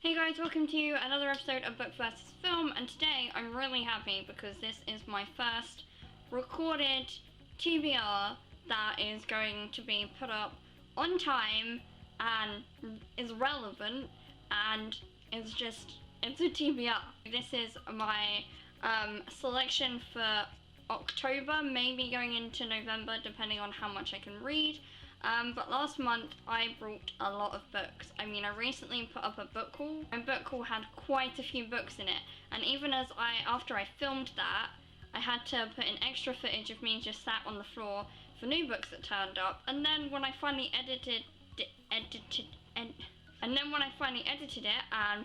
Hey guys, welcome to another episode of Book vs. Film, and today I'm really happy because this is my first recorded TBR that is going to be put up on time and is relevant and it's a TBR. This is my selection for October, maybe going into November depending on how much I can read. But last month I brought a lot of books. I recently put up a book haul. My book haul had quite a few books in it, and even after I filmed that, I had to put in extra footage of me just sat on the floor for new books that turned up, and then when I finally edited it and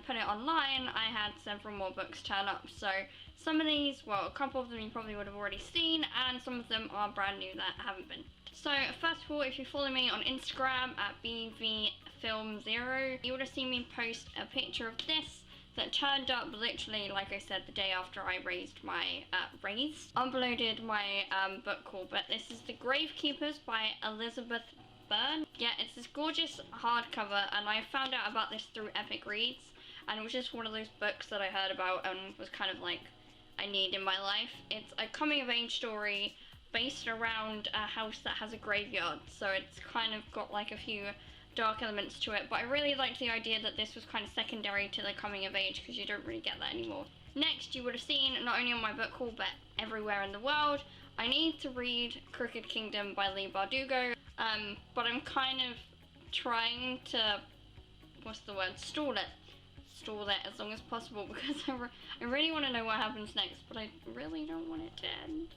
put it online, I had several more books turn up. So some of these, well, a couple of them you probably would have already seen, and some of them are brand new that haven't been. So first of all, if you follow me on Instagram at bvfilm0, you would have seen me post a picture of this that turned up literally, like I said, the day after I uploaded my book haul. But this is The Gravekeepers by Elizabeth Byrne. Yeah, it's this gorgeous hardcover, and I found out about this through Epic Reads, and it was just one of those books that I heard about and was kind of like, I need in my life. It's a coming of age story based around a house that has a graveyard, so it's kind of got like a few dark elements to it, but I really liked the idea that this was kind of secondary to the coming of age, because you don't really get that anymore. Next, you would have seen, not only on my book haul but everywhere in the world, I need to read Crooked Kingdom by Leigh Bardugo, but I'm kind of trying to, stall it as long as possible, because I really want to know what happens next, but I really don't want it to end.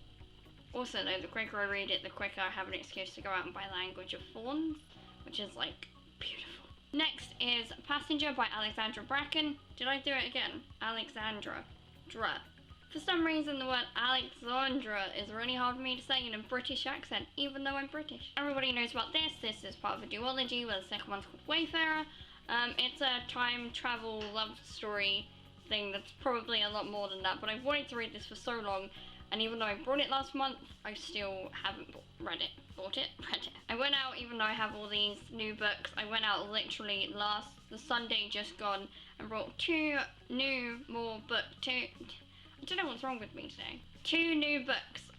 Also though, the quicker I read it, the quicker I have an excuse to go out and buy Language of Fawns, which is like beautiful. Next is Passenger by Alexandra Bracken. Did I do it again? Alexandra. For some reason the word Alexandra is really hard for me to say in a British accent, even though I'm British. Everybody knows about this. This is part of a duology where the second one's called Wayfarer. It's a time travel love story thing that's probably a lot more than that, but I've wanted to read this for so long, and even though I bought it last month, I still haven't read it. I went out, even though I have all these new books, I went out literally the Sunday just gone and brought two new books.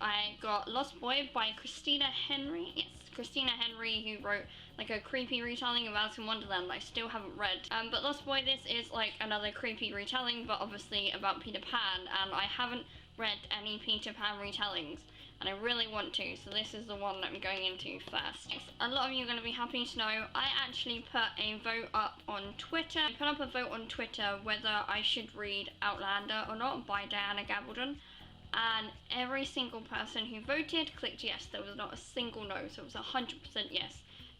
I got Lost Boy by Christina Henry. Yes, Christina Henry, who wrote like a creepy retelling of Alice in Wonderland that I still haven't read. But Lost Boy, this is like another creepy retelling, but obviously about Peter Pan, and I haven't read any Peter Pan retellings, and I really want to, so this is the one that I'm going into first. A lot of you are going to be happy to know I actually put a vote up on Twitter. I put up a vote on Twitter whether I should read Outlander or not by Diana Gabaldon, and every single person who voted clicked yes. There was not a single no, so it was 100% yes.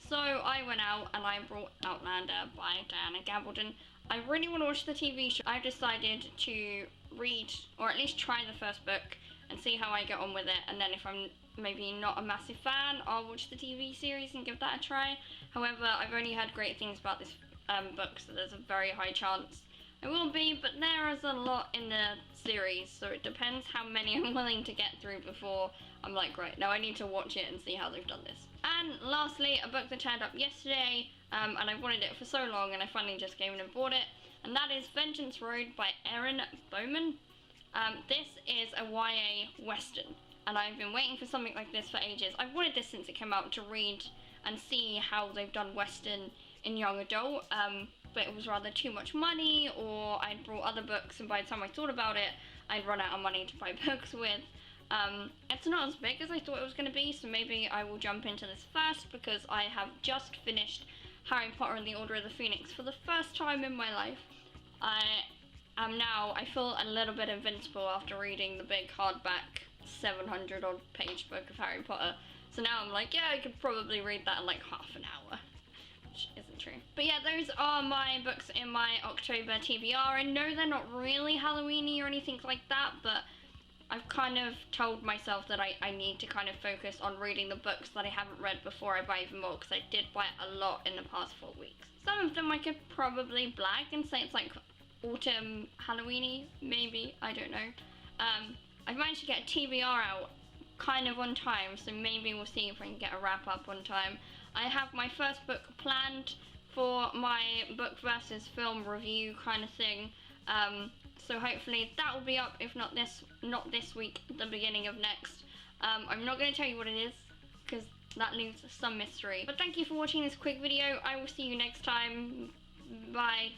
So I went out and I brought Outlander by Diana Gabaldon. I really want to watch the TV show. I've decided to read, or at least try the first book and see how I get on with it, and then if I'm maybe not a massive fan, I'll watch the TV series and give that a try. However, I've only heard great things about this book, so there's a very high chance I will be, but there is a lot in the series, so it depends how many I'm willing to get through before I'm like, right, now I need to watch it and see how they've done this. And lastly, a book that turned up yesterday, and I wanted it for so long, and I finally just came in and bought it, and that is Vengeance Road by Erin Bowman. This is a YA Western, and I've been waiting for something like this for ages. I've wanted this since it came out, to read and see how they've done Western in young adult, but it was rather too much money, or I'd brought other books, and by the time I thought about it, I'd run out of money to buy books with. It's not as big as I thought it was going to be, so maybe I will jump into this first, because I have just finished Harry Potter and the Order of the Phoenix for the first time in my life. I feel a little bit invincible after reading the big hardback 700 odd page book of Harry Potter, so now I'm like, yeah, I could probably read that in like half an hour. Which isn't true. But yeah, those are my books in my October TBR. I know they're not really Halloween-y or anything like that, but I've kind of told myself that I need to kind of focus on reading the books that I haven't read before I buy even more, because I did buy a lot in the past 4 weeks. Some of them I could probably blag and say it's like autumn Halloween-y, maybe, I don't know. I've managed to get a TBR out kind of on time, so maybe we'll see if I can get a wrap up on time. I have my first book planned for my book versus film review kind of thing. So hopefully that will be up, if not this week, at the beginning of next. I'm not going to tell you what it is, because that leaves some mystery. But thank you for watching this quick video. I will see you next time. Bye.